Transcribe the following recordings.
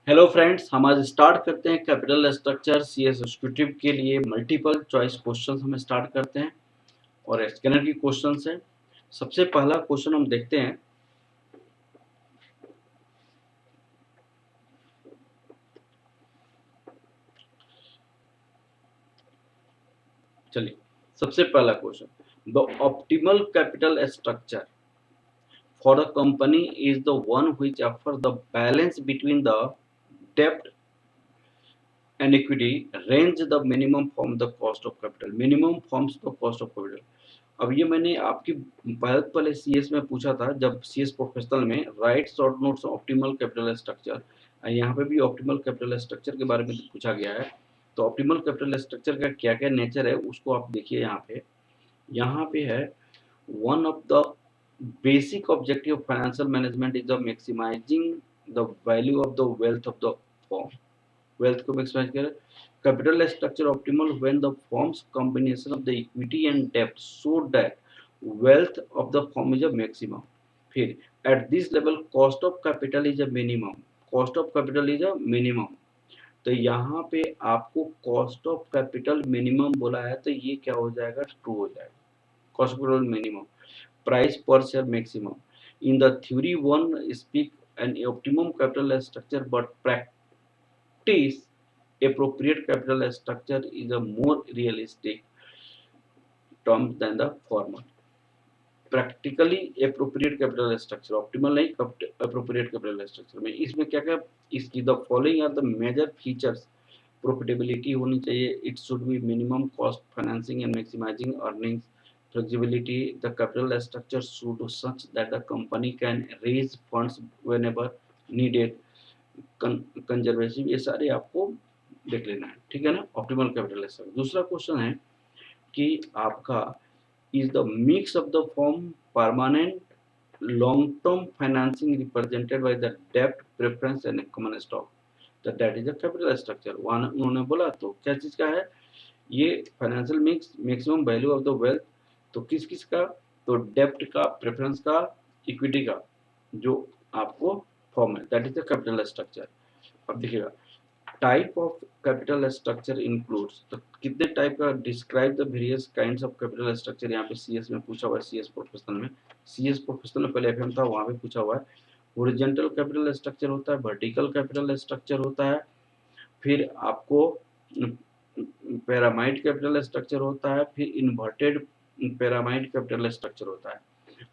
Hello friends, हम आज start करते हैं कैपिटल स्ट्रक्चर सीएस एग्जीक्यूटिव के लिए मल्टीपल चॉइस क्वेश्चंस हम स्टार्ट करते हैं और स्कैनर की क्वेश्चंस हैं। सबसे पहला क्वेश्चन हम देखते हैं। चलिए, सबसे पहला question, the optimal capital structure for the company is the one which offer the balance between the डेब्ट and equity range the minimum from the cost of capital minimum forms the cost of capital। अब ये मैंने आपकी बहुत पहले CS में पूछा था, जब सीएस प्रोफेशनल में right short notes optimal capital structure, यहाँ पे भी ऑप्टिमल कैपिटल स्ट्रक्चर के बारे में पूछा गया है। तो ऑप्टिमल कैपिटल स्ट्रक्चर का क्या क्या नेचर है उसको आप देखिए। यहाँ पे है, one of the basic objective of financial management is the maximising the value of the wealth of the firm. Wealth को मैक्सिमाइज करें। Capital structure optimal when the firms combination of the equity and डेब्ट so that wealth of the firm is a maximum. फिर at this level cost of capital is a minimum. Cost of capital is a minimum. तो यहाँ पे आपको cost of capital minimum बोला है, तो ये क्या हो जाएगा, ट्रू हो जाएगा। Cost of capital minimum, price per share maximum. In the theory one speak an optimum capital structure but practice appropriate capital structure is a more realistic term than the former। Practically appropriate capital structure, optimal नहीं, appropriate capital structure में इसमें क्या क्या, इसकी the following are the major features. Profitability होनी चाहिए, it should be minimum cost financing and maximising earnings. Flexibility, the capital structure should such that the company can raise funds whenever needed. Conservative, ये सारे आपको देख लेना है, ठीक है ना। Optimal capital structure. दूसरा क्वेश्चन है कि आपका is the mix of the form permanent long term financing represented by the debt preference and common stock, that is the capital structure। वहाँ उन्होंने बोला, तो क्या चीज का है ये financial mix, maximum value of the wealth, तो किस किस का, तो डेप्ट का, प्रेफरेंस का, इक्विटी का जो आपको फॉर्म है, that is the capital structure. अब देखिएगा, type of capital structure includes, तो कितने टाइप का, describe the various kinds of capital structure. यहाँ पे सीएस में पूछा हुआ है, सीएस प्रोफेशनल में। सीएस प्रोफेशनल में पहले एफएम था, वहाँ पे पूछा हुआ है। हॉरिजॉन्टल कैपिटल स्ट्रक्चर होता है, वर्टिकल कैपिटल स्ट्रक्चर होता है, फिर आपको पिरामिड कैपिटल स्ट्रक्चर होता है, फिर इन्वर्टेड पिरामिड कैपिटल स्ट्रक्चर होता है।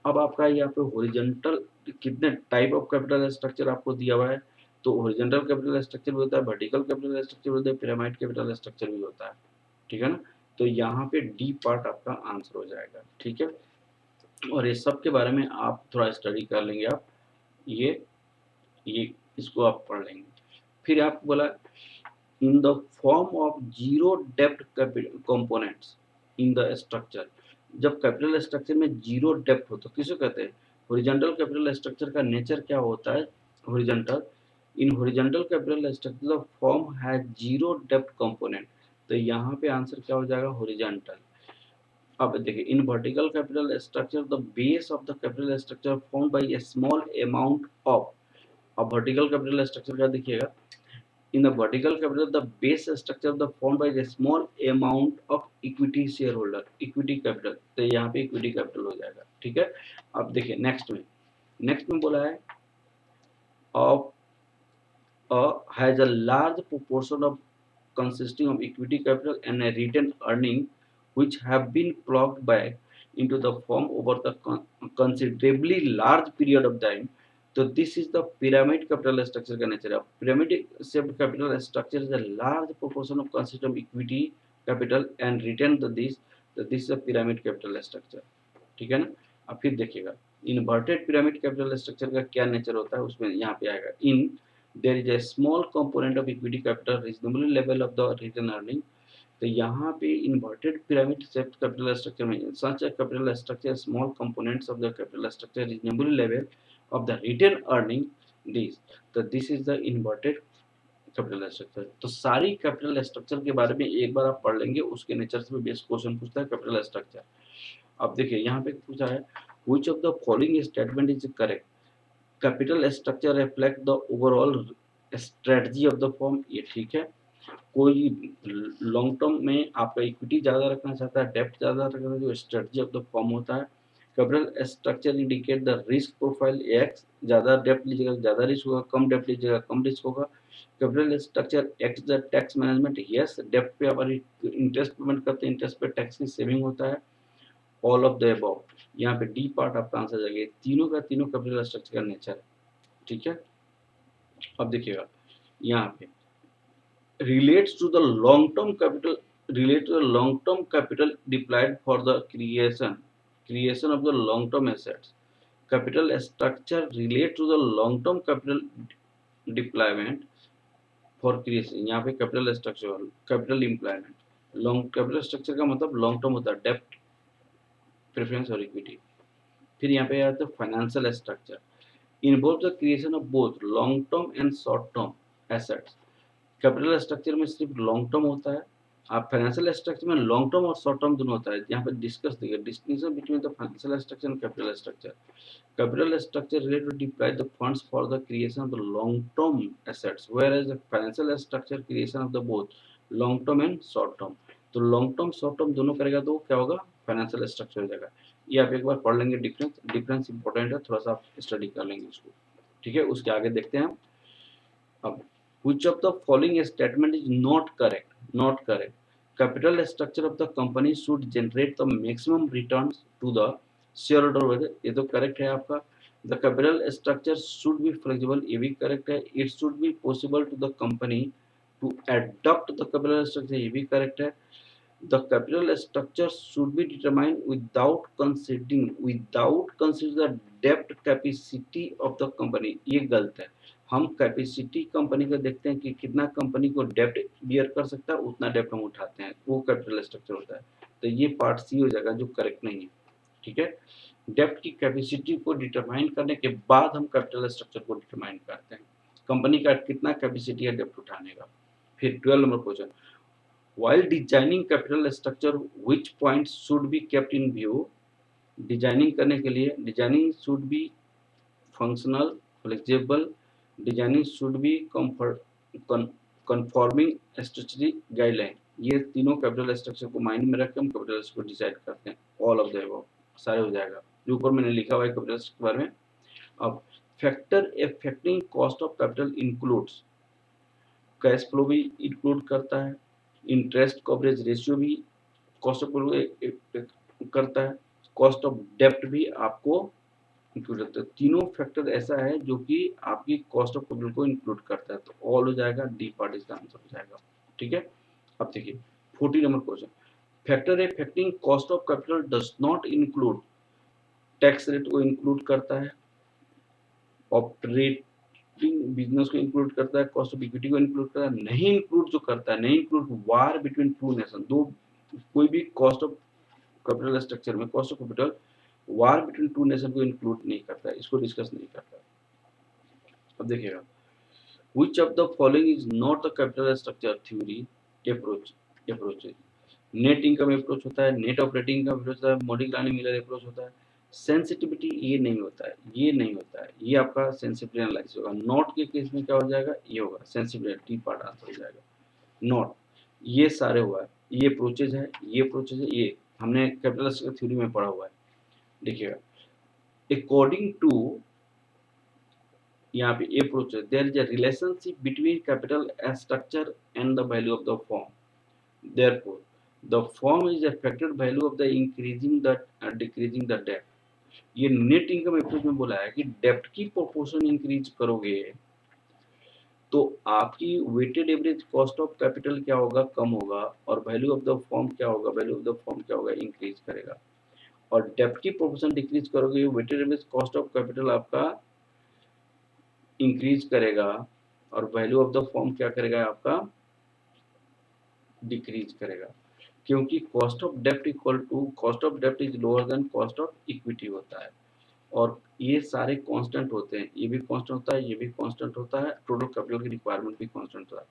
अब आपका यहाँ पे हॉरिजॉन्टल कितने टाइप ऑफ कैपिटल स्ट्रक्चर आपको दिया हुआ है, तो हॉरिजॉन्टल कैपिटल स्ट्रक्चर भी होता है, वर्टिकल कैपिटल स्ट्रक्चर भी होता है, पिरामिड कैपिटल स्ट्रक्चर भी होता है, ठीक है ना। तो यहाँ पे डी पार्ट आपका आंसर हो जाएगा, ठीक है। और ये सब के बारे में आप थोड़ा स्टडी कर लेंगे। आप ये इसको आप पढ़ लेंगे। फिर आपको बोला, in the form of zero डेप्ट कंपोनेंट्स इन द स्ट्रक्चर। जब कैपिटल स्ट्रक्चर में जीरो डेप्ट हो तो किसको कहते हैं, हॉरिजॉन्टल कैपिटल स्ट्रक्चर का नेचर क्या होता है, horizontal. In horizontal capital structure the form has zero डेप्ट कंपोनेंट, तो यहाँ पे आंसर क्या हो जाएगा, हॉरिजॉन्टल। अब देखिए, in vertical capital structure the base of the capital structure form by A small amount of. अब वर्टिकल कैपिटल स्ट्रक्चर का देखिएगा, in the vertical capital the base structure of the formed by a small amount of equity shareholder, equity capital, तो यहाँ पे equity capital हो जाएगा, ठीक है। अब देखिए नेक्स्ट में बोला है, of has a large proportion of consisting of equity capital and a retained earning which have been plugged back into the firm over the considerably large period of time। तो this is the pyramid capital structure का nature है। Pyramid shaped capital structure is a large proportion of consist of equity capital and retain this is a pyramid capital structure, ठीक है ना। अब फिर देखिएगा, inverted pyramid capital structure का क्या नेचर होता है, उसमें यहाँ पे आएगा, in there is a small component of equity capital reasonable level of the return earning. तो यहाँ पे inverted pyramid shaped capital structure में such a capital structure small components of the capital structure reasonable level of the return earning this, तो this is the inverted capital structure. तो सारी capital structure के बारे में एक बार आप पढ़ लेंगे, उसके नेचर से भी बेस्ट क्वेश्चन पूछता है कैपिटल स्ट्रक्चर। अब देखिए यहाँ पे पूछा है, which of the following statement is correct, capital structure reflect the overall strategy of the firm, ये ठीक है। कोई लॉन्ग टर्म में आपका इक्विटी ज़्यादा रखना चाहता है, डेप्थ ज़्यादा रखना है, जो स्ट्रेटजी ऑफ द फर्म होता है। Capital structure indicate the risk profile x, ज़्यादा डेप्थ लीजिएगा ज़्यादा रिस्क होगा, कम डेप्थ लीजिएगा कम रिस्क होगा। Capital structure x the tax management, yes depth पे हमारी इंटरेस्ट पेमेंट करते हैं, इंटरेस्ट पे टैक्स की सेविंग होता है। ऑल ऑफ द अबव, यहाँ पे डी पार्ट आपका आंसर जाएगा, तीनों का तीनों कैपिटल स्ट्रक्चर का नेचर है, ठीक है। अब देखिएगा यहाँ पे relates to the long term capital, relate to the long term capital deployed for the creation of the long term assets. Capital structure relate to the long term capital deployment for creation, यहाँ पे capital structure capital employment. Long capital structure का मतलब long term होता है, डेप्ट preference और equity. फिर यहाँ पे आता है financial structure, involve the creation of both long term and short term assets. Capital structure में सिर्फ लॉन्ग टर्म होता है, आप फाइनेंशियल स्ट्रक्चर में लॉन्ग टर्म और शॉर्ट टर्म दोनों होता है। यहाँ पे डिस्कस देखिए distinction between the financial structure and capital structure. Capital structure related to deploy the funds for the creation of the long term assets, whereas the financial structure creation of the both long term and short term. तो long term short term दोनों करेगा तो क्या होगा, financial structure हो जाएगा। ये आप एक बार पढ़ लेंगे, डिफरेंस डिफरेंस इंपॉर्टेंट है, थोड़ा सा आप स्टडी कर लेंगे इसको, ठीक है। उसके आगे देखते हैं हम। अब which of the following statement is not correct, not correct? Capital structure of the company should generate the maximum returns to the shareholder, ये तो करेक्ट है आपका। The capital structure should be flexible, ये भी करेक्ट है। It should be possible to the company to adopt the capital structure, ये भी correct है। The capital structure should be determined without considering the debt capacity of the company, ये गलत है। हम कैपेसिटी कंपनी का देखते हैं कि कितना कंपनी को डेप्ट बियर कर सकता है, उतना डेप्ट हम उठाते हैं, वो कैपिटल स्ट्रक्चर होता है। तो ये पार्ट सी हो जाएगा जो करेक्ट नहीं है, ठीक है। डेप्ट की कैपेसिटी को डिटरमाइन करने के बाद हम कैपिटल स्ट्रक्चर को डिटरमाइन करते हैं, कंपनी का कितना कैपेसिटी है डेप्ट उठाने का। फिर 12 number question, while designing capital structure which points should be kept in view? Designing करने के लिए designing should be functional, flexible, designing should be conforming structurally guideline. ये तीनों कैपिटल स्ट्रक्चर को माइंड में रख के हम कैपिटल स्ट्रक्चर को डिसाइड करते हैं। ऑल ऑफ द अबव सारे हो जाएगा जो ऊपर मैंने लिखा हुआ है कैपिटल स्ट्रक्चर के बारे में। अब factor affecting cost of capital includes, cash flow भी इंक्लूड करता है, इंटरेस्ट कवरेज रेशियो भी कॉस्ट ऑफ करता है, कॉस्ट ऑफ डेप्ट भी आपको इंक्लूड करता है। तीनों फैक्टर ऐसा है जो कि आपकी कॉस्ट ऑफ कैपिटल को इंक्लूड करता है। तो ऑल हो जाएगा, डी पार्ट इसका आंसर हो जाएगा, ठीक है। अब देखिए 40 number question, factor affecting cost of capital does not include, tax rate को इंक्लूड करता है, ऑपरेटिंग बिजनेस को इंक्लूड करता है, कॉस्ट ऑफ इक्विटी को इंक्लूड करता है। नहीं इंक्लूड जो करता है, नहीं इंक्लूड वार बिटवीन टू नेशन, दो कोई भी कॉस्ट ऑफ कैपिटल स्ट्रक्चर में cost of capital war between two nation को इंक्लूड नहीं करता है, इसको डिस्कस नहीं करता है। अब देखिएगा which of the following is not the capital structure theory approaches? Net income approach होता है, नेट ऑपरेटिंग इनकम अप्रोच होता है, मॉडिग्लानी मिलर अप्रोच होता है। सेंसिटिविटी ये नहीं होता है, ये नहीं होता है, ये आपका सेंसिटिविटी एनालिसिस होगा। नॉट के केस में क्या हो जाएगा, ये होगा सेंसिटिविटी पार्ट आंसर हो जाएगा। नॉट ये सारे हुआ है, ये अप्रोचेज है, ये अप्रोचेज है, ये हमने कैपिटल स्ट्रक्चर थ्योरी में पढ़ा हुआ है। देखिएगा अकॉर्डिंग टू यहाँ पे अप्रोच है, there is a relationship between capital structure and the value of the firm. Therefore the firm is affected value of the increasing the decreasing the डेप्ट। ये नेट इनकम अप्रोच में बोला है कि डेप्ट की प्रोपोर्शन इंक्रीज करोगे तो आपकी weighted average cost of capital क्या होगा, कम होगा, और वैल्यू ऑफ द फर्म क्या होगा, वैल्यू ऑफ द फर्म क्या होगा, इंक्रीज करेगा। और डेप्ट की प्रोपोर्शन डिक्रीज करोगे, weighted average cost of capital आपका इंक्रीज करेगा और वैल्यू ऑफ द फर्म क्या करेगा, आपका डिक्रीज करेगा, क्योंकि cost of dept equal to cost of dept is lower than cost of equity होता है। और ये सारे कांस्टेंट होते हैं, ये भी कांस्टेंट होता है, ये भी कांस्टेंट होता है, टोटल कैपिटल की रिक्वायरमेंट भी कांस्टेंट होता है।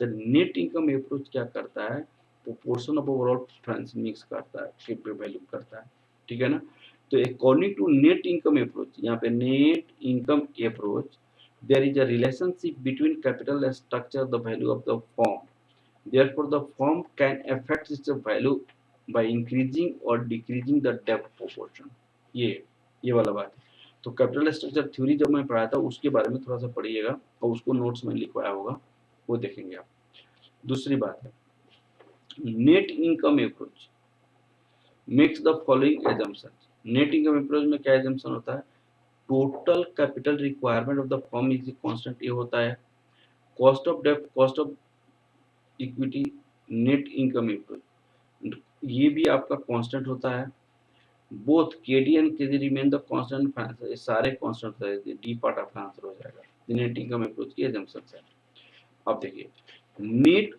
तो नेट इनकम अप्रोच क्या करता है, proportion of overall finance mix करता है, फिर वैल्यू करता है, ठीक है ना। तो according to net income approach, यहाँ पे net income approach there is a relationship between capital structure the value of the firm. Therefore the firm can affect its value by increasing or decreasing the debt proportion. ये वाला बात है। तो capital structure theory जब मैं पढ़ाया था उसके बारे में थोड़ा सा पढ़िएगा और उसको नोट्स में लिखवाया होगा, वो देखेंगे आप। दूसरी बात है net income approach makes the following assumption. Net income approach में क्या एजम्पशन होता है, total capital requirement of the firm is constant, ये होता है। कॉस्ट ऑफ डेब्ट, cost of equity, net income approach ये भी आपका कांस्टेंट होता है। Both KD and KG remain the constant, ये सारे कांस्टेंट रहेंगे। डी पार्ट आपका आंसर हो जाएगा। नेट इनकम अप्रोच की एजम्पशंस है। अब देखिए net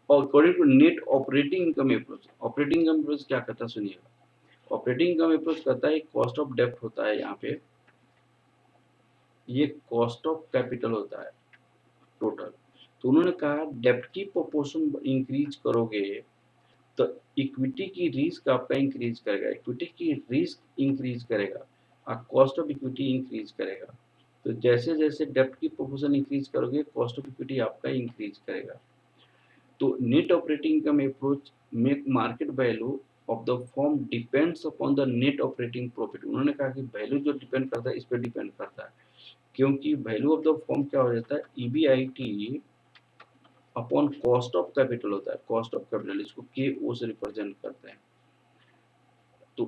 according to net operating income approach, operating income approach क्या करता है सुनिएगा। ऑपरेटिंग इनकम अप्रोच करता है कॉस्ट ऑफ डेब्ट होता है, यहाँ पे ये कॉस्ट ऑफ कैपिटल होता है टोटल। तो उन्होंने कहा डेब्ट की प्रोपोर्शन इंक्रीज करोगे तो इक्विटी की रिस्क आपका इंक्रीज करेगा, इक्विटी की रिस्क इंक्रीज करेगा और कॉस्ट ऑफ इक्विटी इंक्रीज करेगा। तो जैसे जैसे डेब्ट की प्रोपोर्शन इंक्रीज करोगे कॉस्ट ऑफ इक्विटी आपका इंक्रीज करेगा। तो net operating income approach make market value of the firm depends upon the net operating profit. उन्होंने कहा कि वैल्यू जो डिपेंड करता है इस पर डिपेंड करता है, क्योंकि वैल्यू ऑफ द फर्म क्या हो जाता है, EBIT upon cost of capital होता है। कॉस्ट ऑफ कैपिटल इसको के ओ से रिप्रेजेंट करते हैं। तो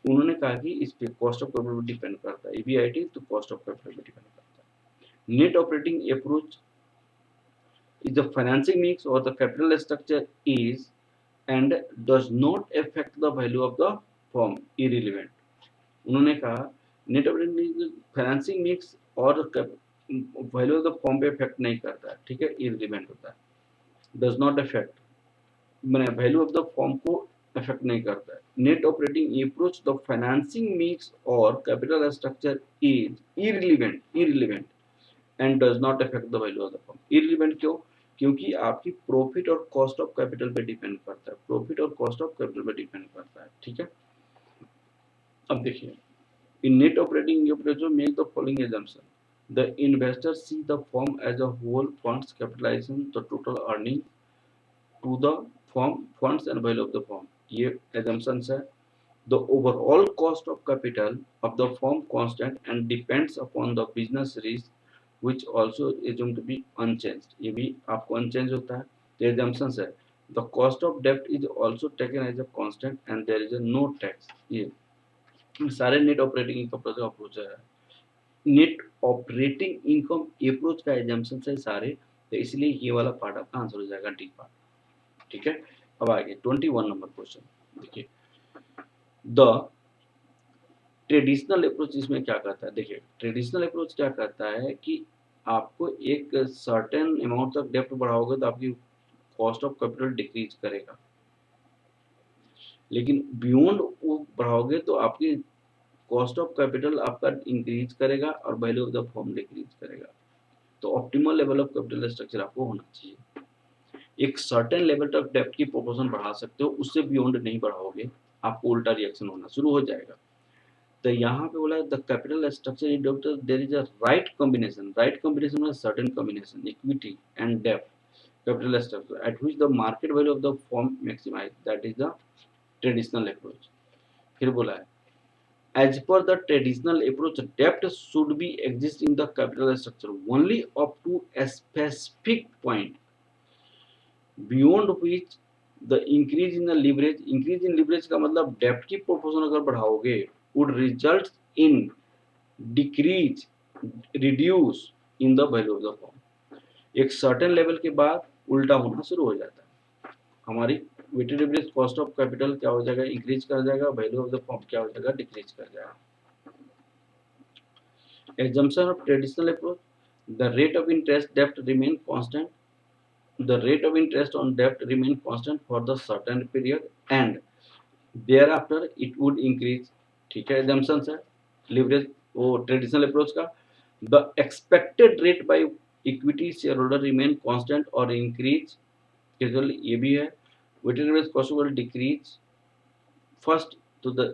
उन्होंने कहा कि इस पे कॉस्ट ऑफ कैपिटल डिपेंड करता है, ईबीआईटी तो कॉस्ट ऑफ कैपिटल पे डिपेंड करता है। Net operating approach is the financing mix or the capital structure is and does not affect the value of the firm irrelevant। उन्होंने कहा net operating financing mix और value of the firm पे effect नहीं करता है, ठीक है, irrelevant होता है। डज नॉट अफेक्ट मैंने वैल्यू ऑफ द फर्म को अफेक्ट नहीं करता है। Net operating approach the financing mix और capital structure is irrelevant and does not affect the value of the firm. Irrelevant क्यों, क्योंकि आपकी प्रॉफिट और कॉस्ट ऑफ कैपिटल पे डिपेंड करता है, प्रॉफिट और कॉस्ट ऑफ कैपिटल पे डिपेंड करता है, ठीक है। अब देखिए इन net operating approach make the following assumption, the investor see the firm as a whole, funds capitalization, the total earning to the firm, funds and value of the firm, ये assumptions है। the overall cost of capital of the firm constant and depends upon the business risk which also assumed to be unchanged, ये भी आपको unchanged होता है। तो assumptions है the cost of debt is also taken as a constant and there is a no tax, ये सारे net operating income का अप्रोच है। नेट ऑपरेटिंग इनकम अप्रोच का एजम्पशन है सारे, तो इसलिए ये वाला पार्ट आपका आंसर हो जाएगा डी पार्ट, ठीक है। अब आगे 21 नंबर क्वेश्चन देखिए द ट्रेडिशनल अप्रोच इसमें क्या करता है। देखिए ट्रेडिशनल अप्रोच क्या करता है कि आपको एक सर्टेन अमाउंट तक डेप्ट बढ़ाओगे तो आपकी कॉस्ट ऑफ कैपिटल डिक्रीज करेगा, लेकिन बियॉन्ड वो बढ़ाओगे तो आपकी कॉस्ट ऑफ कैपिटल आपका इंक्रीज करेगा और value of the firm decrease करेगा। तो optimal level of capital structure आपको होना चाहिए। एक सर्टेन लेवल तक डेप्ट की प्रोपोर्शन बढ़ा सकते हो, उससे बियॉन्ड नहीं बढ़ाओगे आपको उल्टा रिएक्शन होना शुरू हो जाएगा। तो यहाँ पे बोला the capital structure in doctor there is a right combination में सर्टेन कॉम्बिनेशन इक्विटी एंड डेप्ट capital structure at which the market value of the firm maximise, that is the traditional approach. फिर बोला है as per the traditional approach debt should be exist in the capital structure only up to a specific point beyond which the increase in leverage का मतलब डेप्ट की proportion अगर बढ़ाओगे would result in decrease reduce in the value of the firm। एक certain level के बाद उल्टा होना शुरू हो जाता है, हमारी weighted average cost of capital क्या हो जाएगा, इंक्रीज कर जाएगा, वैल्यू ऑफ द फर्म क्या हो जाएगा, डिक्रीज कर जाएगा। Assumption of traditional approach, the rate of interest debt remain constant, the rate of interest on debt remain constant for the certain period and thereafter it would increase, ठीक है। assumptions है leverage वो traditional approach का। the expected rate by equity shareholder remain constant or increase gradually, ये भी है। weighted average cost will decrease first to the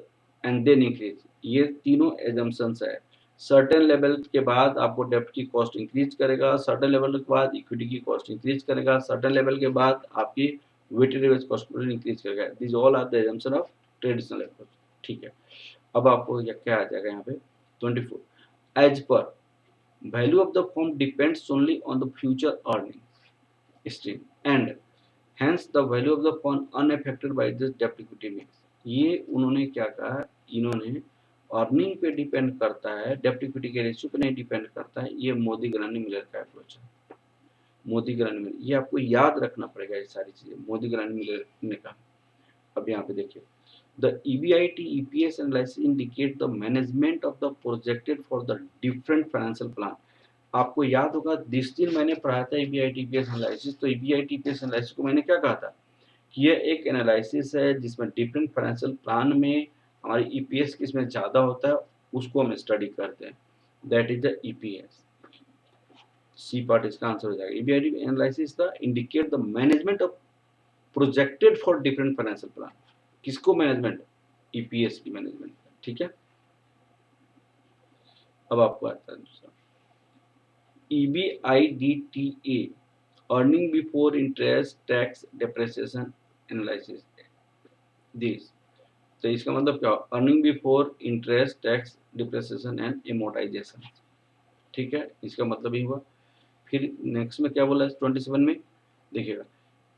and then increase, ये तीनों assumptions है। सर्टेन लेवल के बाद आपको डेब्ट की कॉस्ट इंक्रीज करेगा, सर्टेन लेवल के बाद इक्विटी की कॉस्ट इंक्रीज करेगा, सर्टेन लेवल के बाद आपकी वेटेड एवरेज कॉस्ट इंक्रीज करेगा। This all are the assumption of traditional approach. ठीक है, अब आपको क्या आ जाएगा यहाँ पे 24, as per value of the firm depends only on the future earning stream and hence the value of the firm unaffected by this डेब्ट equity mix. ये उन्होंने क्या कहा, इन्होंने अर्निंग पे डिपेंड करता है, डेब्ट इक्विटी के रेशियो पे नहीं डिपेंड करता है। ये मोदी ग्रानी मिलर का अप्रोच है। मोदी ग्रानी मिलर, ये आपको याद रखना पड़ेगा, ये सारी चीजें मोदी ग्रानी मिलर ने कहा। अब यहाँ पे देखिए, the EBIT EPS analysis indicate the management of the projected for the different financial plan. आपको याद होगा जिस दिन मैंने पढ़ाया था EBIT EPS एनालिसिस, तो EBIT EPS एनालिसिस को मैंने क्या कहा था कि यह एक एनालिसिस है जिसमें डिफरेंट फाइनेंशियल प्लान में हमारी ईपीएस किसमें ज्यादा होता है उसको हम स्टडी करते हैं, that is the EPS. C part इसका आंसर हो जाएगा। EBIT analysis the indicate the management of projected for different financial plan. किसको मैनेजमेंट, ईपीएस की मैनेजमेंट। ठीक है, अब आपको आता है दूसरा EBIDTA earning before interest tax depreciation analysis this. तो इसका मतलब क्या, earning before interest tax depreciation and amortisation. ठीक है, इसका मतलब ये हुआ। फिर नेक्स्ट में क्या बोला है 27 में, देखिएगा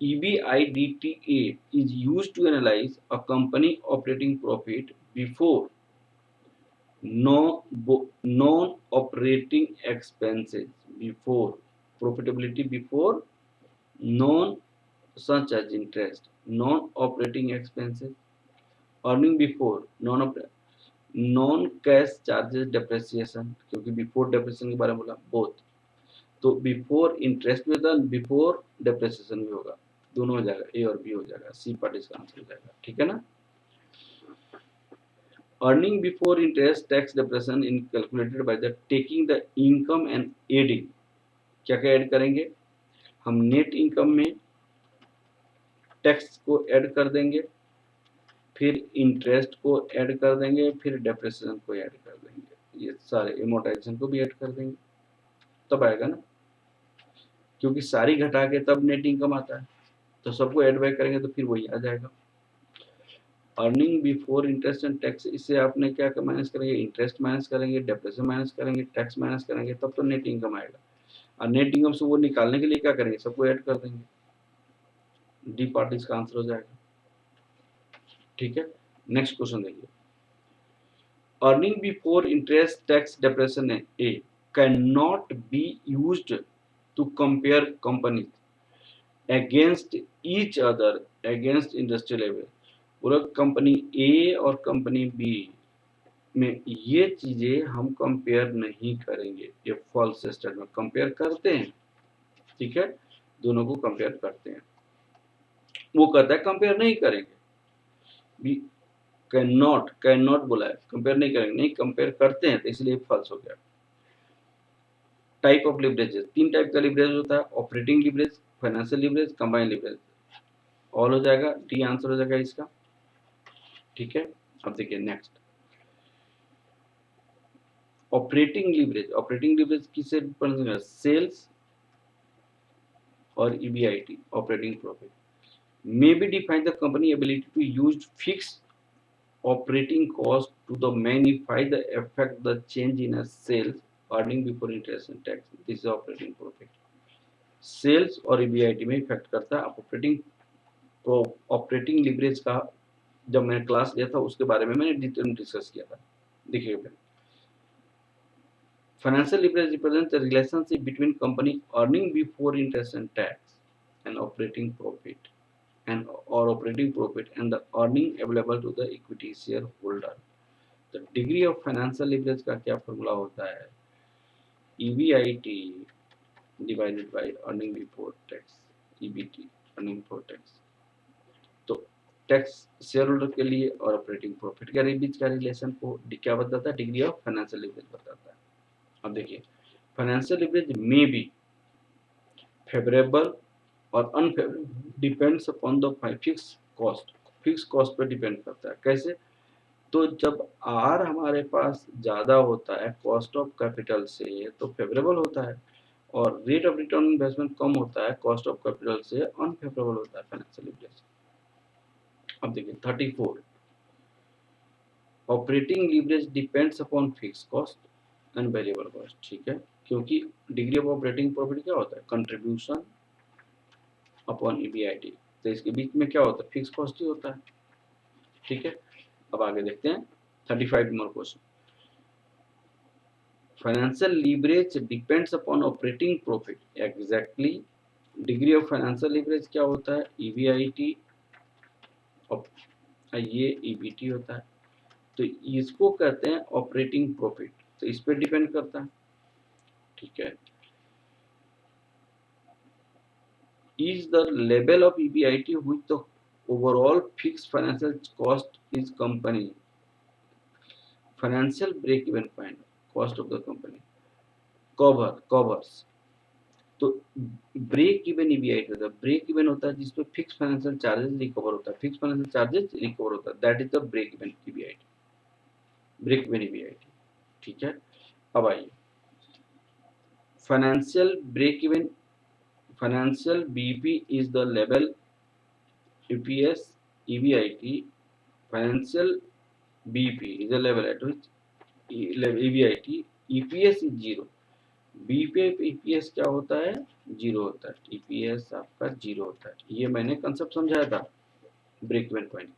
EBIDTA is used to analyse a company operating profit before non operating expenses, before profitability before non such as interest, non-operating expenses, earning before non cash charges depreciation, क्योंकि बिफोर डेप्रिसिएशन के बारे में बोला बोथ, तो before interest भी होता है, before depreciation भी होगा, दोनों हो जाएगा, ए और बी हो जाएगा, सी पार्ट इसका आंसर हो जाएगा। ठीक है ना, earning before interest tax depreciation in calculated by the taking the income and adding. क्या क्या ऐड करेंगे हम, नेट इनकम में टैक्स को ऐड कर देंगे, फिर इंटरेस्ट को ऐड कर देंगे, फिर डेप्रिसिएशन को ऐड कर देंगे, ये सारे एमोर्टाइजेशन को भी ऐड कर देंगे, तब आएगा ना, क्योंकि सारी घटा के तब नेट इनकम आता है, तो सबको ऐड बैक करेंगे तो फिर वही आ जाएगा। Earning before interest and tax, इससे आपने क्या माइनस करेंगे, इंटरेस्ट माइनस करेंगे, डेप्रिसिएशन माइनस करेंगे, टैक्स माइनस करेंगे, तब तो नेट इनकम आएगा। और नेट इनकम से वो निकालने के लिए क्या करेंगे, सबको ऐड कर देंगे, डी पार्ट इसका आंसर हो जाएगा। ठीक है, नेक्स्ट क्वेश्चन देखिए, earning before interest tax depreciation A cannot be used to compare companies against each other against industrial level। पूरा कंपनी ए और कंपनी बी में ये चीजें हम कंपेयर नहीं करेंगे, ये फॉल्स स्टेटमेंट, कंपेयर करते हैं। ठीक है, दोनों को कंपेयर करते हैं, वो कहता है कंपेयर नहीं करेंगे, कैन नॉट बोला है, कंपेयर नहीं करेंगे, नहीं कंपेयर करते हैं, तो इसलिए फॉल्स हो गया। टाइप ऑफ लिवरेजेस, तीन टाइप का लिवरेज होता है, operating leverage, financial leverage, combined leverage, all हो जाएगा, डी आंसर हो जाएगा इसका। ठीक है, अब देखिए next, operating leverage. Operating leverage किससे डिपेंड करता है, सेल्स और EBIT operating profit may be define the company ability to use fixed operating cost to the magnify the effect the change in a sales earning before interest and tax, this is operating profit। Sales और EBIT में effect करता है। Operating leverage का जब मैंने class लिया था उसके बारे में मैंने डिटेल में डिस्कस किया था। देखिए, financial leverage represent the relationship between company earning before interest and tax and operating profit or operating profit and the earning available to the equity shareholder। the degree of financial leverage का क्या formula होता है, EBIT divided by earning before tax, EBT earning before tax। तो tax share holder के लिए और operating profit के बीच का रिलेशन को क्या बताता है, डिग्री ऑफ फाइनेंशियल लिवरेज बताता है। अब देखिए, फाइनेंशियल लिवरेज में भी फेवरेबल और unfavourable depends upon the fix cost, fix cost per depend करता है। कैसे, तो तो जब आर हमारे पास ज़्यादा होता है कॉस्ट ऑफ कैपिटल से तो फेवरेबल होता है, और rate of return on investment कम होता है कॉस्ट ऑफ कैपिटल से अनफेवरेबल होता है फाइनेंशियल लीवरेज। अब देखिए 34, operating leverage depends upon fix cost and variable cost. ठीक है, क्योंकि डिग्री ऑफ ऑपरेटिंग प्रॉफिट क्या होता है, कंट्रीब्यूशन अपॉन ईबीआईटी, तो इसके बीच में क्या होता है, फिक्स कॉस्ट ही होता है। ठीक है, अब आगे देखते हैं 35 number question, financial leverage depends upon operating profit. Exactly, degree of financial leverage क्या होता है, ईबीआईटी, ये ईबीटी होता है, तो इसको कहते हैं ऑपरेटिंग प्रॉफिट, तो इस पे डिपेंड करता है। ठीक है, is the level of EBIT with the overall fixed financial cost is company financial break even point, cost of the company covers। तो ब्रेक इवन ईबीआईटी होता है, ब्रेक इवन होता है जिसपे फिक्स फाइनेंशियल चार्जेस रिकवर होता है, fix financial charges recover होता है, that is the break even EBIT, break even EBIT. ठीक है, अब आइए financial break even, financial BP is the level EPS EBIT, financial BP is a level at which EBIT, EPS is zero, BP EPS क्या होता है, zero होता है, EPS आपका जीरो होता है। ये मैंने कंसेप्ट समझाया था break even point.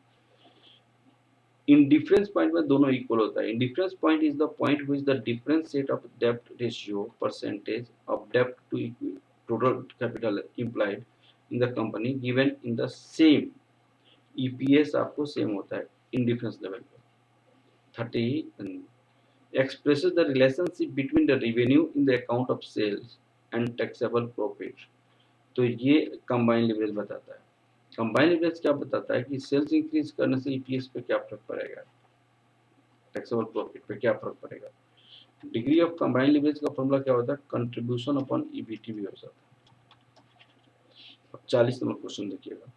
Indifference point में दोनों इक्वल होता है। Indifference point is the point which the difference rate of डेब्ट रेशियो परसेंटेज ऑफ डेब्ट to total capital implied in the company given in the same, EPS आपको same होता है indifference level पे। 30 expresses the relationship between the revenue in the account of sales and taxable profit। तो ये combine leverage बताता है। Combine leverage क्या बताता है कि सेल्स इंक्रीज करने से ईपीएस पे क्या फर्क पड़ेगा, टैक्सेबल प्रॉफिट पे क्या फर्क पड़ेगा। डिग्री ऑफ कंबाइन लिवरेज का फॉर्मूला क्या होता है, कंट्रीब्यूशन अपॉन ईबीटी भी हो जाता है। अब 40 नंबर क्वेश्चन देखिएगा,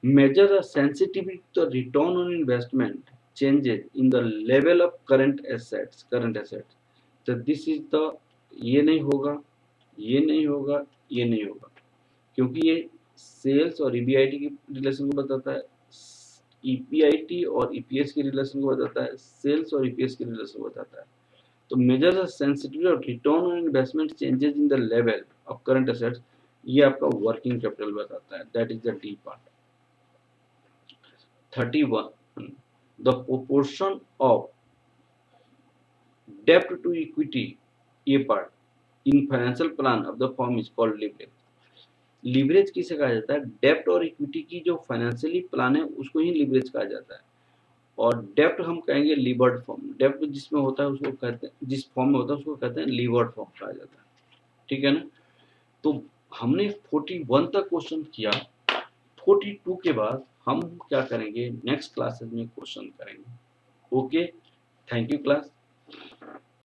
measure the sensitivity to the return on investment changes in the level of current assets, so this is the, ये नहीं होगा, ये नहीं होगा, ये नहीं होगा, क्योंकि ये सेल्स और ईबीआईटी की रिलेशन को बताता है, ईपीआईटी और ईपीएस की रिलेशन को बताता है, सेल्स और ईपीएस की रिलेशन को बताता है। तो measure the sensitivity of return on investment changes in the level of current assets, ये आपका वर्किंग कैपिटल बताता है, that is the D part. 31, the proportion of debt to equity, ये part in financial plan of the firm is called leverage। Leverage किसे कहा जाता है, डेप्ट और इक्विटी की जो फाइनेंशियली प्लान है उसको ही लीवरेज कहा जाता है। और डेप्ट हम कहेंगे लीवर्ड फॉर्म, डेप्ट जिसमें होता है उसको कहते हैं, जिस फॉर्म में होता है उसको कहते हैं लीवर्ड फॉर्म कहा जाता है। ठीक है ना, तो हमने 41 तक क्वेश्चन किया, 42 के बाद हम क्या करेंगे, नेक्स्ट क्लासेस में क्वेश्चन करेंगे। Okay, thank you class.